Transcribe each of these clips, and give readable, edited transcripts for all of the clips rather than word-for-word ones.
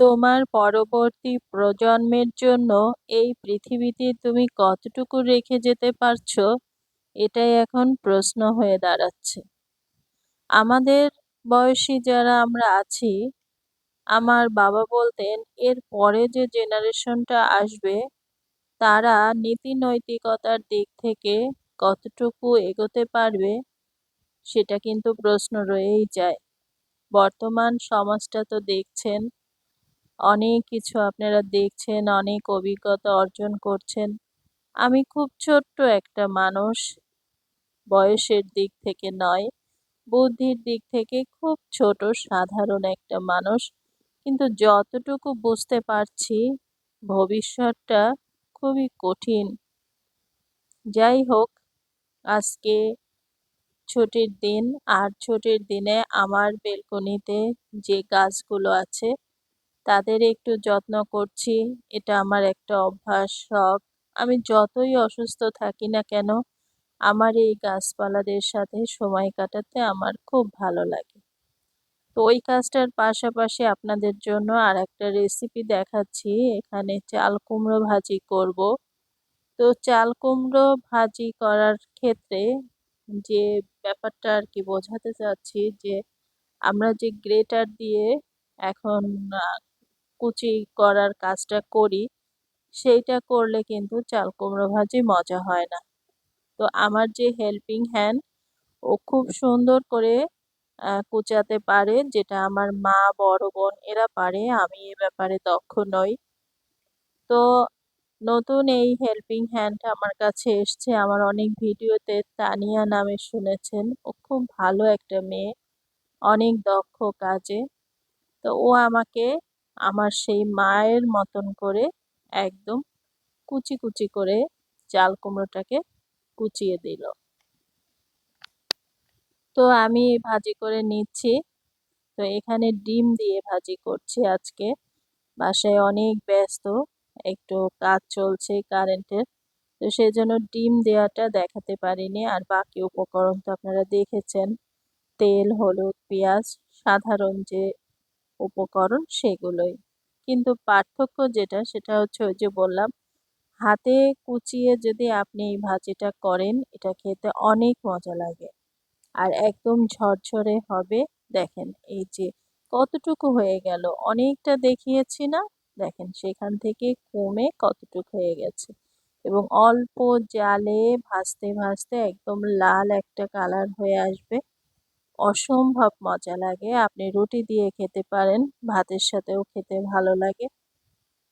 তোমার পরবর্তী প্রজন্মের জন্য এই পৃথিবীতে তুমি কতটুকু রেখে যেতে পারছো, এটাই এখন প্রশ্ন হয়ে দাঁড়াচ্ছে। আমাদের বয়সী যারা আমরা আছি, আমার বাবা বলতেন এর পরে যে জেনারেশনটা আসবে তারা নীতি নৈতিকতার দিক থেকে কতটুকু এগোতে পারবে, সেটা কিন্তু প্রশ্ন রয়েই যায়। বর্তমান সমাজটা তো দেখছেন, অনেক কিছু আপনারা দেখছেন, অনেক অভিজ্ঞতা অর্জন করছেন। আমি খুব ছোট্ট একটা মানুষ, বয়সের দিক থেকে নয়, বুদ্ধির দিক থেকে খুব ছোট সাধারণ একটা মানুষ। কিন্তু যতটুকু বুঝতে পারছি, ভবিষ্যৎটা খুবই কঠিন। যাই হোক, আজকে ছুটির দিন, আর ছুটির দিনে আমার বেলকনিতে যে গাছগুলো আছে তাদের একটু যত্ন করছি। এটা আমার একটা অভ্যাস, শখ। আমি যতই অসুস্থ থাকি না কেন, আমার এই গাছপালাদের সাথে সময় কাটাতে আমার খুব ভালো লাগে। তো ওই কাজটার পাশাপাশি আপনাদের জন্য আর একটা রেসিপি দেখাচ্ছি। এখানে চাল কুমড়ো ভাজি করব। তো চাল কুমড়ো ভাজি করার ক্ষেত্রে যে ব্যাপারটা আর কি বোঝাতে চাচ্ছি, যে আমরা যে গ্রেটার দিয়ে এখন কুচি করার কাজটা করি, সেইটা করলে কিন্তু চাল কুমড়ো ভাজি মজা হয় না। তো আমার যে হেল্পিং হ্যান্ড, ও খুব সুন্দর করে কুচাতে পারে, যেটা আমার মা, বড় বোন এরা পারে, আমি এ ব্যাপারে দক্ষ নই। তো নতুন এই হেল্পিং হ্যান্ড আমার কাছে এসছে, আমার অনেক ভিডিওতে তানিয়া নামে শুনেছেন। ও খুব ভালো একটা মেয়ে, অনেক দক্ষ কাজে। তো ও আমাকে আমার সেই মায়ের মতন করে একদম কুচি কুচি করে চাল কুমড়োটাকে কুচিয়ে দিল। তো আমি ভাজি করে নিচ্ছি। তো এখানে ডিম দিয়ে ভাজি করছি আজকে। বাসায় অনেক ব্যস্ত, একটু কাজ চলছে কারেন্টের। তো সেই জন্য ডিম দেওয়াটা দেখাতে পারিনি। আর বাকি উপকরণ তো আপনারা দেখেছেন, তেল, হলুদ, পেঁয়াজ, সাধারণ যে উপকরণ সেগুলোই। কিন্তু পার্থক্য যেটা, সেটা হচ্ছে ওই যে বললাম, হাতে কুচিয়ে যদি আপনি এই ভাজিটা করেন, এটা খেতে অনেক মজা লাগে আর একদম ঝরঝরে হবে। দেখেন এই যে কতটুকু হয়ে গেল, অনেকটা দেখিয়েছি না? দেখেন সেখান থেকে কমে কতটুকু হয়ে গেছে। এবং অল্প জালে ভাজতে ভাজতে একদম লাল একটা কালার হয়ে আসবে। অসম্ভব মজা লাগে, আপনি রুটি দিয়ে খেতে পারেন, ভাতের সাথেও খেতে ভালো লাগে।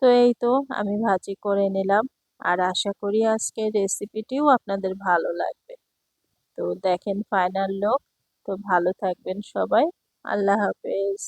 তো এই তো আমি ভাজি করে নিলাম, আর আশা করি আজকের রেসিপিটিও আপনাদের ভালো লাগবে। তো দেখেন ফাইনাল লুক। তো ভালো থাকবেন সবাই। আল্লাহ হাফেজ।